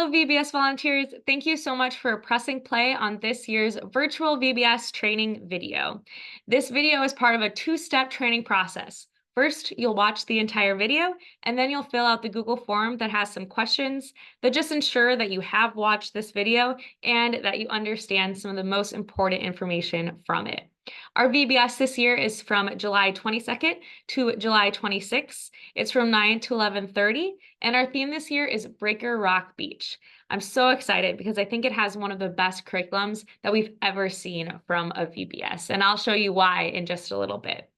Hello, VBS volunteers. Thank you so much for pressing play on this year's virtual VBS training video. This video is part of a two-step training process. First, you'll watch the entire video, and then you'll fill out the Google form that has some questions that just ensure that you have watched this video and that you understand some of the most important information from it. Our VBS this year is from July 22nd to July 26th. It's from 9 to 11:30, and our theme this year is Breaker Rock Beach. I'm so excited because I think it has one of the best curriculums that we've ever seen from a VBS, and I'll show you why in just a little bit.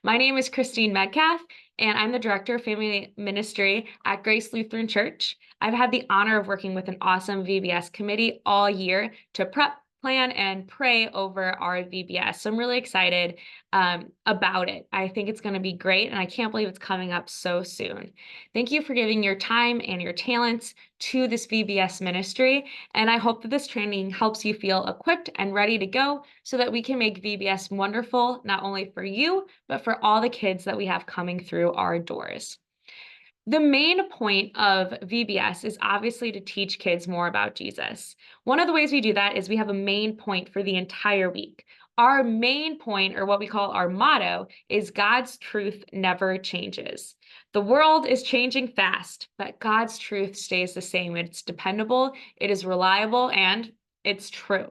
My name is Christine Medcalf, and I'm the Director of Family Ministry at Grace Lutheran Church. I've had the honor of working with an awesome VBS committee all year to prep, plan, and pray over our VBS. So I'm really excited about it. I think it's going to be great, and I can't believe it's coming up so soon. Thank you for giving your time and your talents to this VBS ministry, and I hope that this training helps you feel equipped and ready to go so that we can make VBS wonderful, not only for you, but for all the kids that we have coming through our doors. The main point of VBS is obviously to teach kids more about Jesus. One of the ways we do that is we have a main point for the entire week. Our main point, or what we call our motto, is God's truth never changes. The world is changing fast, but God's truth stays the same. It's dependable, it is reliable, and it's true.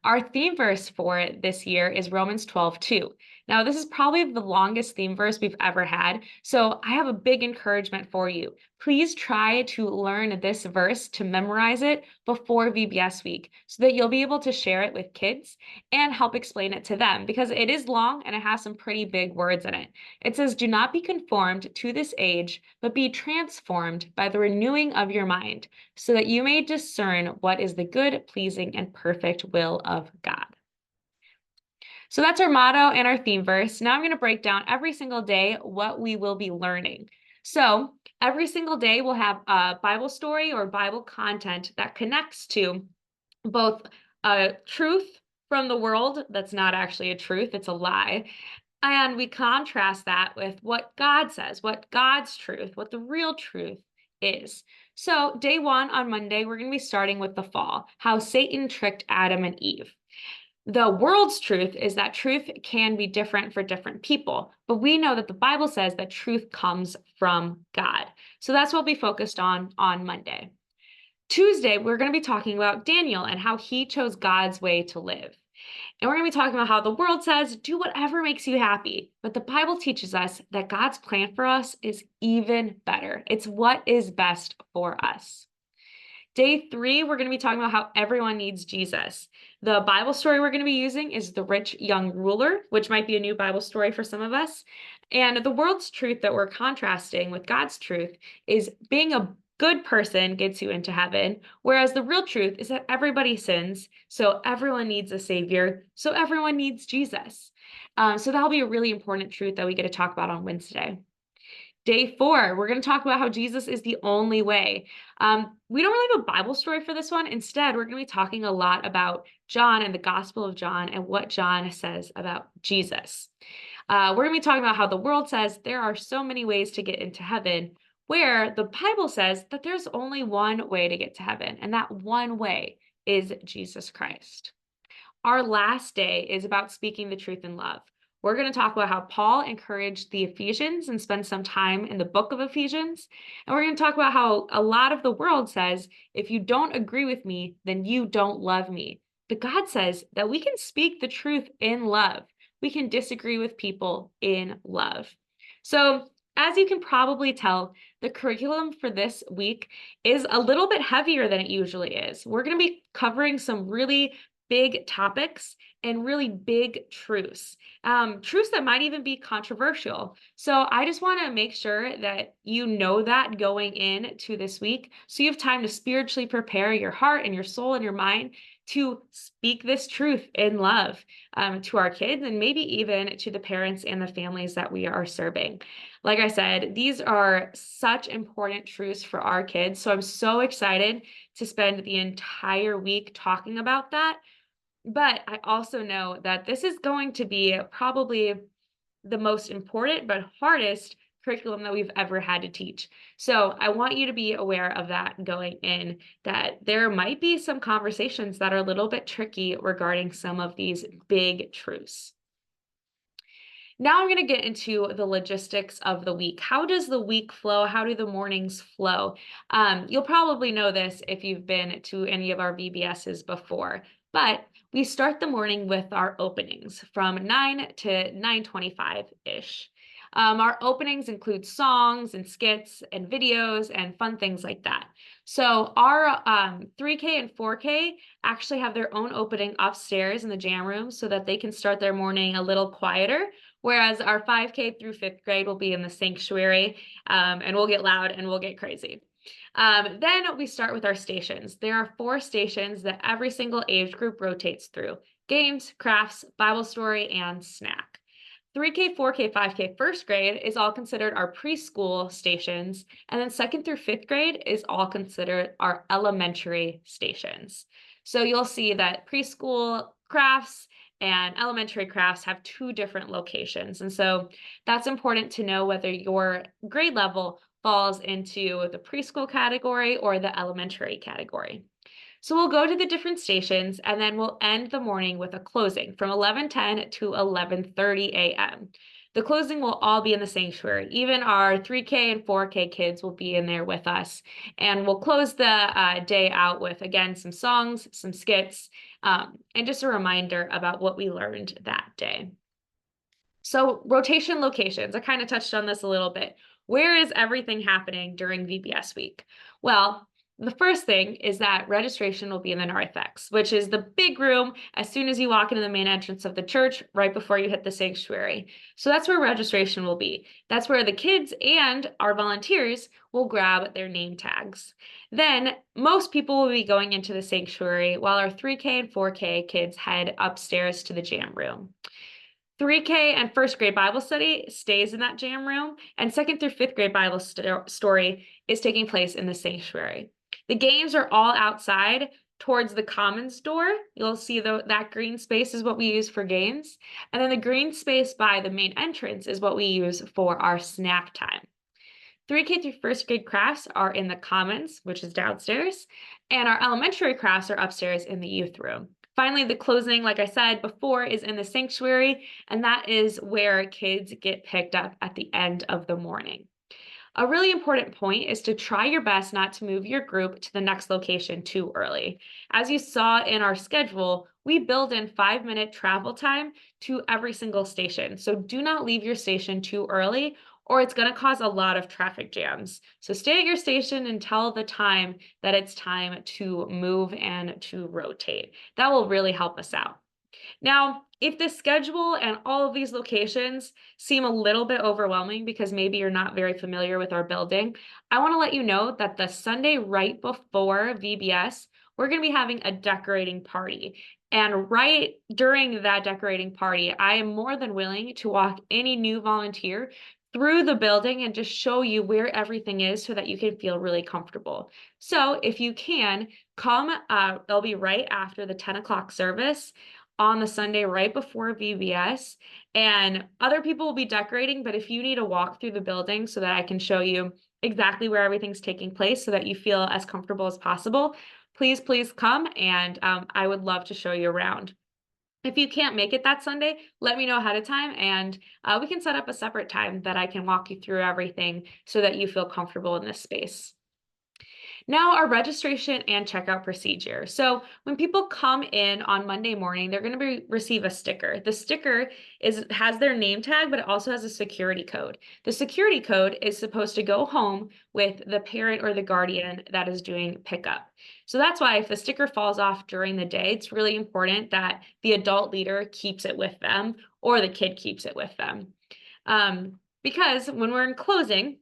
Our theme verse for this year is Romans 12:2. Now, this is probably the longest theme verse we've ever had, so I have a big encouragement for you. Please try to learn this verse, to memorize it before VBS week so that you'll be able to share it with kids and help explain it to them because it is long and it has some pretty big words in it. It says, "Do not be conformed to this age, but be transformed by the renewing of your mind, so that you may discern what is the good, pleasing, and perfect will of God." So that's our motto and our theme verse. Now I'm going to break down every single day what we will be learning. So every single day we'll have a Bible story or Bible content that connects to both a truth from the world that's not actually a truth, it's a lie. And we contrast that with what God says, what God's truth, what the real truth is. So day one on Monday, we're going to be starting with the fall, how Satan tricked Adam and Eve. The world's truth is that truth can be different for different people, but we know that the Bible says that truth comes from God. So that's what we'll be focused on Monday. Tuesday, we're going to be talking about Daniel and how he chose God's way to live. And we're going to be talking about how the world says, do whatever makes you happy. But the Bible teaches us that God's plan for us is even better. It's what is best for us. Day 3, we're going to be talking about how everyone needs Jesus. The Bible story we're going to be using is the rich young ruler, which might be a new Bible story for some of us. And the world's truth that we're contrasting with God's truth is being a good person gets you into heaven, whereas the real truth is that everybody sins, so everyone needs a savior, so everyone needs Jesus. So that'll be a really important truth that we get to talk about on Wednesday. Day 4, we're going to talk about how Jesus is the only way. We don't really have a Bible story for this one. Instead, we're going to be talking a lot about John and the Gospel of John and what John says about Jesus. We're going to be talking about how the world says there are so many ways to get into heaven, where the Bible says that there's only one way to get to heaven, and that one way is Jesus Christ. Our last day is about speaking the truth in love. We're going to talk about how Paul encouraged the Ephesians and spend some time in the book of Ephesians. And we're going to talk about how a lot of the world says, if you don't agree with me, then you don't love me. But God says that we can speak the truth in love. We can disagree with people in love. So as you can probably tell, the curriculum for this week is a little bit heavier than it usually is. We're going to be covering some really big topics and really big truths, truths that might even be controversial. So I just want to make sure that you know that going into this week, so you have time to spiritually prepare your heart and your soul and your mind to speak this truth in love to our kids and maybe even to the parents and the families that we are serving. Like I said, these are such important truths for our kids. So I'm so excited to spend the entire week talking about that. But I also know that this is going to be probably the most important but hardest curriculum that we've ever had to teach. So I want you to be aware of that going in, that there might be some conversations that are a little bit tricky regarding some of these big truths. Now I'm going to get into the logistics of the week. How does the week flow? How do the mornings flow? You'll probably know this if you've been to any of our VBSs before, but we start the morning with our openings from 9 to 9:25-ish. Our openings include songs and skits and videos and fun things like that. So our 3K and 4K actually have their own opening upstairs in the jam room so that they can start their morning a little quieter, whereas our 5K through 5th grade will be in the sanctuary, and we'll get loud and we'll get crazy. Then we start with our stations. There are 4 stations that every single age group rotates through: games, crafts, Bible story, and snack. 3K, 4K, 5K, 1st grade is all considered our preschool stations, and then 2nd through 5th grade is all considered our elementary stations. So you'll see that preschool crafts and elementary crafts have 2 different locations. And so that's important to know whether your grade level falls into the preschool category or the elementary category. So we'll go to the different stations and then we'll end the morning with a closing from 11:10 to 11:30 a.m. The closing will all be in the sanctuary. Even our 3K and 4K kids will be in there with us. And we'll close the day out with, again, some songs, some skits, and just a reminder about what we learned that day. So rotation locations, I kind of touched on this a little bit. Where is everything happening during VBS week? Well, the first thing is that registration will be in the narthex, which is the big room as soon as you walk into the main entrance of the church, right before you hit the sanctuary. So that's where registration will be. That's where the kids and our volunteers will grab their name tags. Then most people will be going into the sanctuary while our 3K and 4K kids head upstairs to the jam room. 3K and 1st grade Bible study stays in that jam room, and 2nd through 5th grade Bible story is taking place in the sanctuary. The games are all outside towards the commons door. You'll see that green space is what we use for games. And then the green space by the main entrance is what we use for our snack time. 3K through 1st grade crafts are in the commons, which is downstairs, and our elementary crafts are upstairs in the youth room. Finally, the closing, like I said before, is in the sanctuary, and that is where kids get picked up at the end of the morning. A really important point is to try your best not to move your group to the next location too early. As you saw in our schedule, we build in 5-minute travel time to every single station. So do not leave your station too early, or it's going to cause a lot of traffic jams. So stay at your station until the time that it's time to move and to rotate. That will really help us out. Now, if the schedule and all of these locations seem a little bit overwhelming because maybe you're not very familiar with our building, I want to let you know that the Sunday right before VBS, we're going to be having a decorating party. And right during that decorating party, I am more than willing to walk any new volunteer through the building and just show you where everything is so that you can feel really comfortable. So if you can, come, they'll be right after the 10 o'clock service on the Sunday right before VBS, and other people will be decorating, but if you need to walk through the building so that I can show you exactly where everything's taking place so that you feel as comfortable as possible, please come, and I would love to show you around. If you can't make it that Sunday, let me know ahead of time, and we can set up a separate time that I can walk you through everything so that you feel comfortable in this space. Now, our registration and checkout procedure. So when people come in on Monday morning, they're going to receive a sticker. The sticker has their name tag, but it also has a security code. The security code is supposed to go home with the parent or the guardian that is doing pickup. So that's why if the sticker falls off during the day, it's really important that the adult leader keeps it with them or the kid keeps it with them. Because when we're in closing,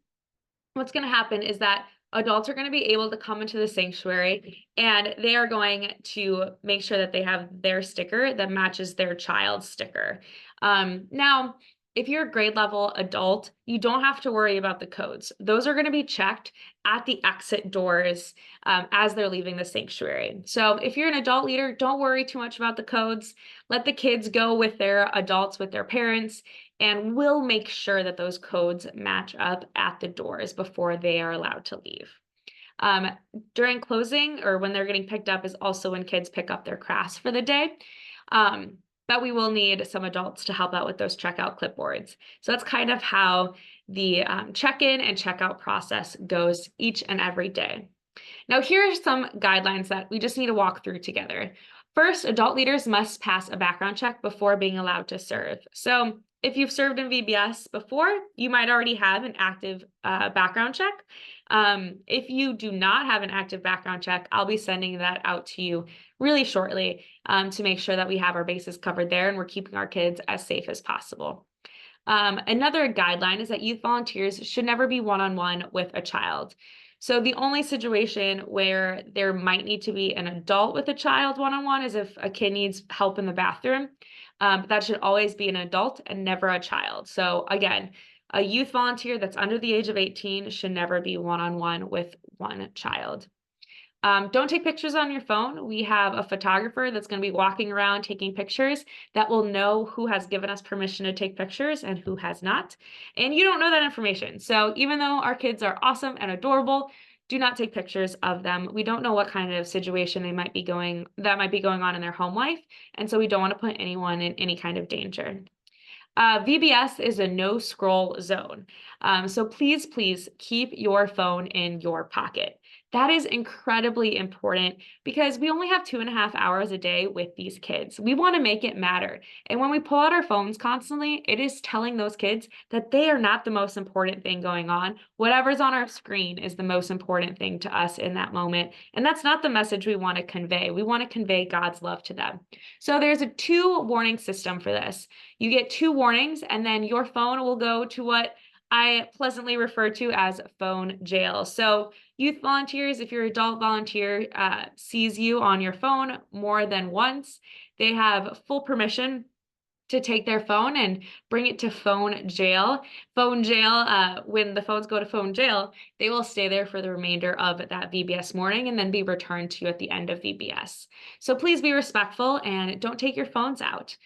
what's going to happen is that adults are going to be able to come into the sanctuary and they are going to make sure that they have their sticker that matches their child's sticker. Now, if you're a grade level adult, you don't have to worry about the codes. Those are going to be checked at the exit doors as they're leaving the sanctuary. So if you're an adult leader, don't worry too much about the codes. Let the kids go with their adults, with their parents. and we'll make sure that those codes match up at the doors before they are allowed to leave. During closing or when they're getting picked up is also when kids pick up their crafts for the day. But we will need some adults to help out with those checkout clipboards. So that's kind of how the check-in and checkout process goes each and every day. Now, here are some guidelines that we just need to walk through together. First, adult leaders must pass a background check before being allowed to serve. So if you've served in VBS before, you might already have an active background check. If you do not have an active background check, I'll be sending that out to you really shortly to make sure that we have our bases covered there and we're keeping our kids as safe as possible. Another guideline is that youth volunteers should never be one-on-one with a child. So the only situation where there might need to be an adult with a child one-on-one is if a kid needs help in the bathroom. But that should always be an adult and never a child. So again, a youth volunteer that's under the age of 18 should never be one-on-one with one child. Don't take pictures on your phone. We have a photographer that's going to be walking around taking pictures that will know who has given us permission to take pictures and who has not. And you don't know that information. So even though our kids are awesome and adorable, do not take pictures of them. We don't know what kind of situation that might be going on in their home life. And so we don't want to put anyone in any kind of danger. VBS is a no scroll zone. So please keep your phone in your pocket. That is incredibly important because we only have 2.5 hours a day with these kids. We want to make it matter. And when we pull out our phones constantly, it is telling those kids that they are not the most important thing going on. Whatever's on our screen is the most important thing to us in that moment. And that's not the message we want to convey. We want to convey God's love to them. So there's a 2 warning system for this. You get 2 warnings, and then your phone will go to what I pleasantly refer to as phone jail. So youth volunteers, if your adult volunteer sees you on your phone more than once, they have full permission to take their phone and bring it to phone jail. Phone jail, when the phones go to phone jail, they will stay there for the remainder of that VBS morning and then be returned to you at the end of VBS. So please be respectful and don't take your phones out.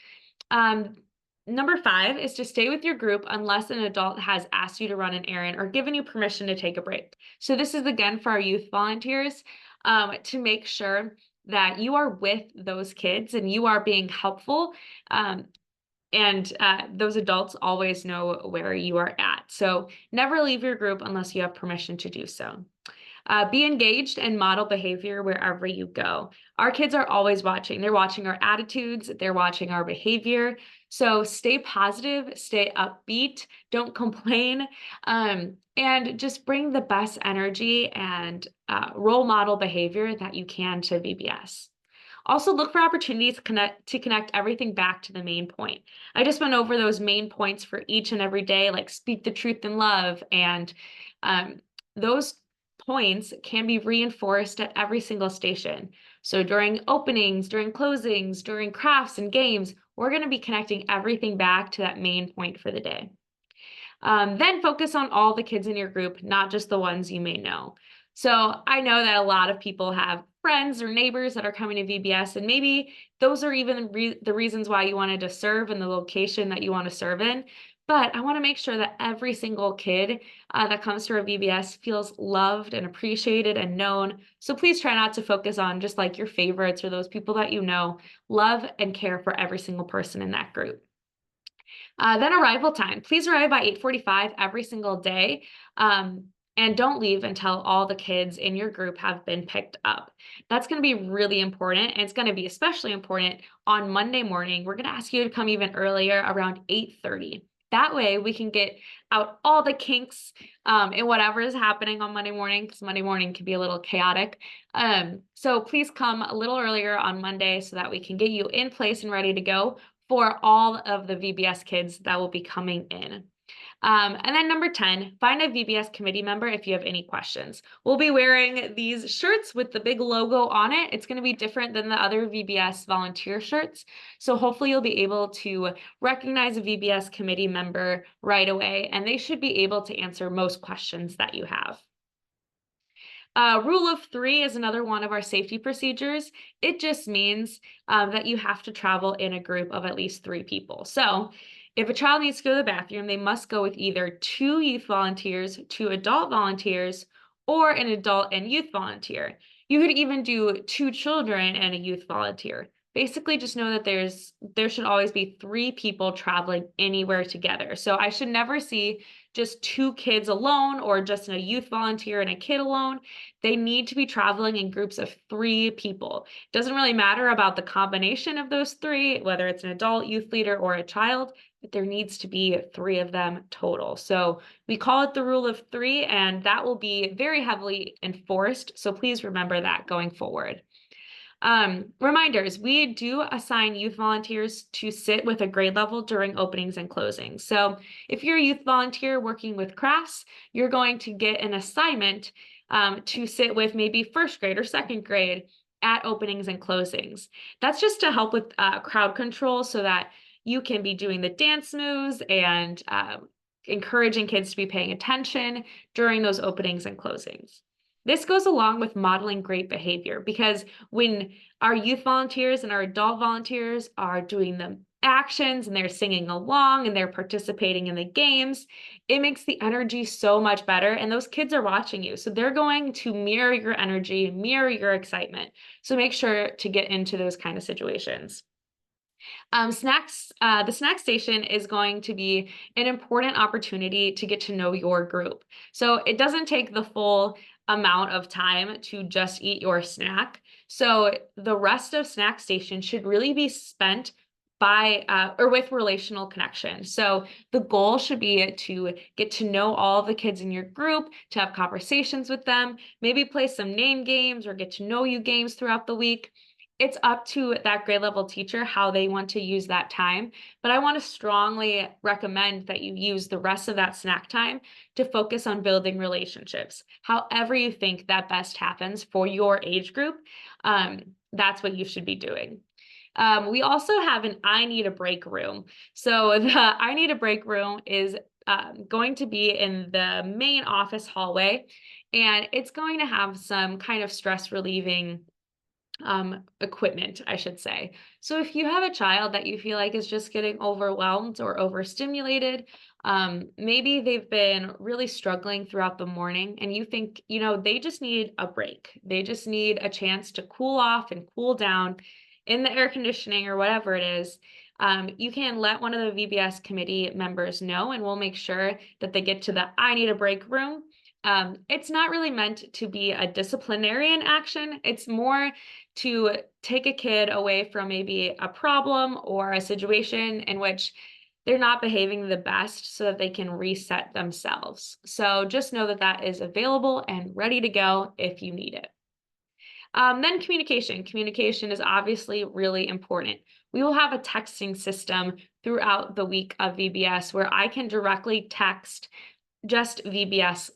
Number 5 is to stay with your group unless an adult has asked you to run an errand or given you permission to take a break. So this is again for our youth volunteers to make sure that you are with those kids and you are being helpful. And those adults always know where you are at. So never leave your group unless you have permission to do so. Be engaged and model behavior wherever you go. Our kids are always watching. They're watching our attitudes. They're watching our behavior. So stay positive, stay upbeat, don't complain, and just bring the best energy and role model behavior that you can to VBS. Also look for opportunities to connect everything back to the main point. I just went over those main points for each and every day, like speak the truth in love, and those points can be reinforced at every single station. So during openings, during closings, during crafts and games, we're going to be connecting everything back to that main point for the day. Then focus on all the kids in your group, not just the ones you may know. So I know that a lot of people have friends or neighbors that are coming to VBS, and maybe those are even the reasons why you wanted to serve in the location that you want to serve in. But I want to make sure that every single kid that comes to our VBS feels loved and appreciated and known. So please try not to focus on just like your favorites or those people that you know. Love and care for every single person in that group. Then arrival time. Please arrive by 8:45 every single day. And don't leave until all the kids in your group have been picked up. That's going to be really important. And it's going to be especially important on Monday morning. We're going to ask you to come even earlier, around 8:30. That way we can get out all the kinks in whatever is happening on Monday morning, because Monday morning can be a little chaotic. So please come a little earlier on Monday so that we can get you in place and ready to go for all of the VBS kids that will be coming in. And then number 10, find a VBS committee member if you have any questions. We'll be wearing these shirts with the big logo on it. It's going to be different than the other VBS volunteer shirts. So hopefully you'll be able to recognize a VBS committee member right away, and they should be able to answer most questions that you have. Rule of 3 is another one of our safety procedures. It just means that you have to travel in a group of at least 3 people. So If a child needs to go to the bathroom, they must go with either 2 youth volunteers, 2 adult volunteers, or an adult and youth volunteer. You could even do 2 children and a youth volunteer. Basically, just know that there should always be 3 people traveling anywhere together. So I should never see just 2 kids alone or just a youth volunteer and a kid alone. They need to be traveling in groups of 3 people. It doesn't really matter about the combination of those 3, whether it's an adult, youth leader, or a child, but there needs to be 3 of them total. So we call it the rule of 3, and that will be very heavily enforced. So please remember that going forward. Reminders, we do assign youth volunteers to sit with a grade level during openings and closings. So if you're a youth volunteer working with crafts, you're going to get an assignment to sit with maybe first grade or second grade at openings and closings. That's just to help with crowd control so that you can be doing the dance moves and encouraging kids to be paying attention during those openings and closings. This goes along with modeling great behavior, because when our youth volunteers and our adult volunteers are doing the actions and they're singing along and they're participating in the games, it makes the energy so much better, and those kids are watching you. So they're going to mirror your energy, mirror your excitement. So make sure to get into those kind of situations. The snack station is going to be an important opportunity to get to know your group. So it doesn't take the full amount of time to just eat your snack. So the rest of snack station should really be spent by or with relational connection. So the goal should be to get to know all the kids in your group, to have conversations with them, maybe play some name games or get to know you games throughout the week. It's up to that grade level teacher how they want to use that time, but I want to strongly recommend that you use the rest of that snack time to focus on building relationships. However you think that best happens for your age group, that's what you should be doing. We also have an I need a break room. So the I need a break room is going to be in the main office hallway, and it's going to have some kind of stress relieving equipment, I should say. So if you have a child that you feel like is just getting overwhelmed or overstimulated, maybe they've been really struggling throughout the morning and you think, they just need a break. They just need a chance to cool off and cool down in the air conditioning or whatever it is. You can let one of the VBS committee members know, and we'll make sure that they get to the I need a break room. It's not really meant to be a disciplinarian action. It's more to take a kid away from maybe a problem or a situation in which they're not behaving the best so that they can reset themselves. So just know that that is available and ready to go if you need it. Then communication. Communication is obviously really important. We will have a texting system throughout the week of VBS where I can directly text just VBS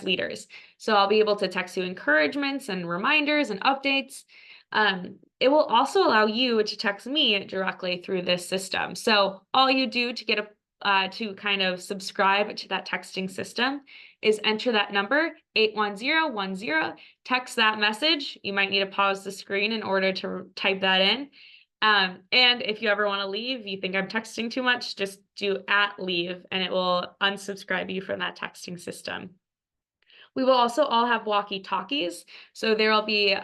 leaders. So I'll be able to text you encouragements and reminders and updates. It will also allow you to text me directly through this system. So all you do to get to kind of subscribe to that texting system is enter that number 81010, text that message. You might need to pause the screen in order to type that in. And if you ever want to leave, you think I'm texting too much, just do @leave and it will unsubscribe you from that texting system. We will also all have walkie-talkies. So there will be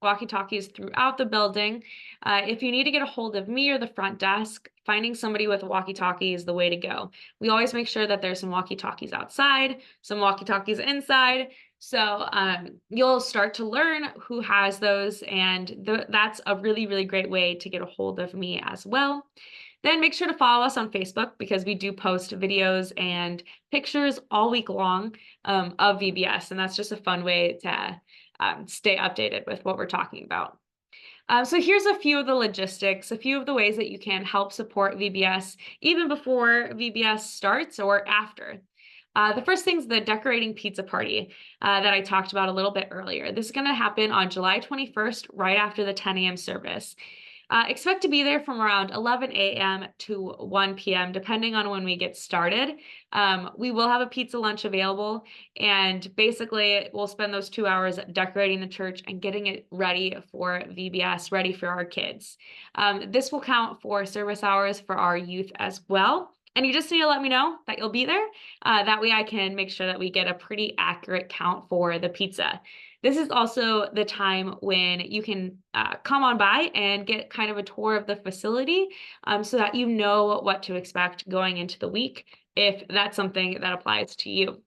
walkie-talkies throughout the building. If you need to get a hold of me or the front desk, finding somebody with a walkie-talkie is the way to go. We always make sure that there's some walkie-talkies outside, some walkie-talkies inside. So you'll start to learn who has those, and that's a really, really great way to get a hold of me as well. Then make sure to follow us on Facebook because we do post videos and pictures all week long of VBS, and that's just a fun way to stay updated with what we're talking about. So here's a few of the logistics, a few of the ways that you can help support VBS even before VBS starts or after. The first thing is the decorating pizza party that I talked about a little bit earlier. This is going to happen on July 21st, right after the 10 a.m. service. Expect to be there from around 11 a.m. to 1 p.m., depending on when we get started. We will have a pizza lunch available, and basically we'll spend those 2 hours decorating the church and getting it ready for VBS, ready for our kids. This will count for service hours for our youth as well. And you just need to let me know that you'll be there. That way I can make sure that we get a pretty accurate count for the pizza. This is also the time when you can come on by and get kind of a tour of the facility, so that you know what to expect going into the week, if that's something that applies to you.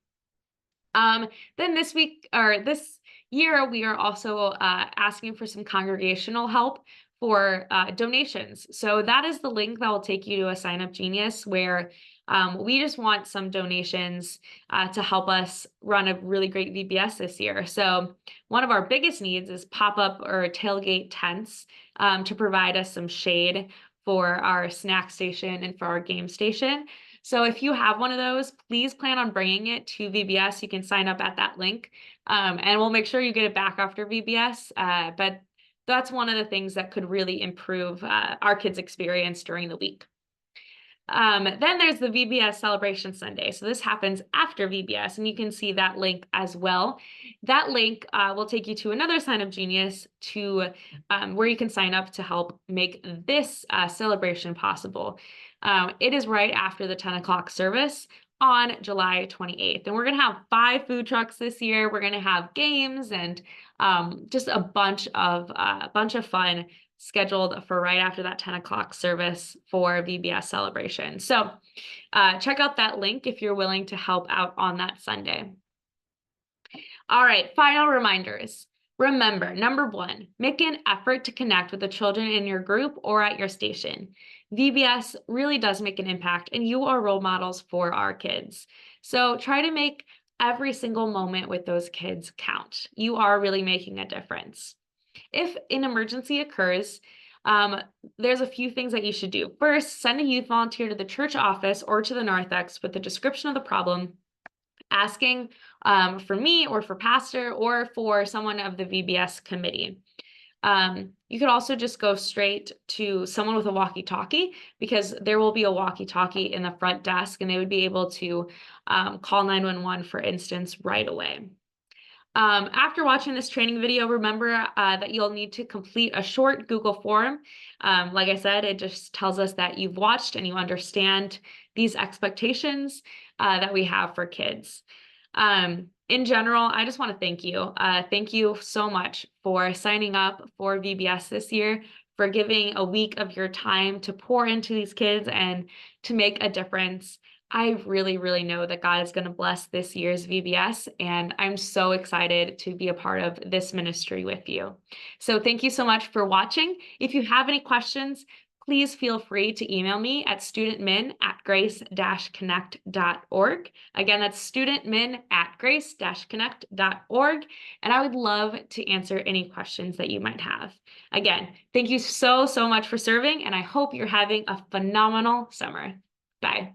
Then this week or this year, we are also asking for some congregational help for donations. So that is the link that will take you to a Sign Up Genius, where we just want some donations to help us run a really great VBS this year. So one of our biggest needs is pop-up or tailgate tents to provide us some shade for our snack station and for our game station. So if you have one of those, please plan on bringing it to VBS. You can sign up at that link, and we'll make sure you get it back after VBS. But that's one of the things that could really improve our kids' experience during the week. Then there's the VBS Celebration Sunday. So this happens after VBS, and you can see that link as well. That link will take you to another Sign Up Genius to where you can sign up to help make this celebration possible. It is right after the 10 o'clock service on July 28th. And we're going to have 5 food trucks this year. We're going to have games and just a bunch of fun scheduled for right after that 10 o'clock service for VBS celebration. So check out that link if you're willing to help out on that Sunday. All right, final reminders. Remember, number 1, make an effort to connect with the children in your group or at your station. VBS really does make an impact, and you are role models for our kids. So try to make every single moment with those kids count. You are really making a difference. If an emergency occurs, there's a few things that you should do. First, send a youth volunteer to the church office or to the narthex with a description of the problem, asking for me or for pastor or for someone of the VBS committee. You could also just go straight to someone with a walkie-talkie, because there will be a walkie-talkie in the front desk, and they would be able to call 911, for instance, right away. After watching this training video, remember that you'll need to complete a short Google form. Like I said, it just tells us that you've watched and you understand these expectations that we have for kids. In general, I just want to thank you. Thank you so much for signing up for VBS this year, for giving a week of your time to pour into these kids and to make a difference. I really, really know that God is going to bless this year's VBS, and I'm so excited to be a part of this ministry with you. So thank you so much for watching. If you have any questions, please feel free to email me at studentmin@grace-connect.org. Again, that's studentmin@grace-connect.org, and I would love to answer any questions that you might have. Again, thank you so, so much for serving, and I hope you're having a phenomenal summer. Bye.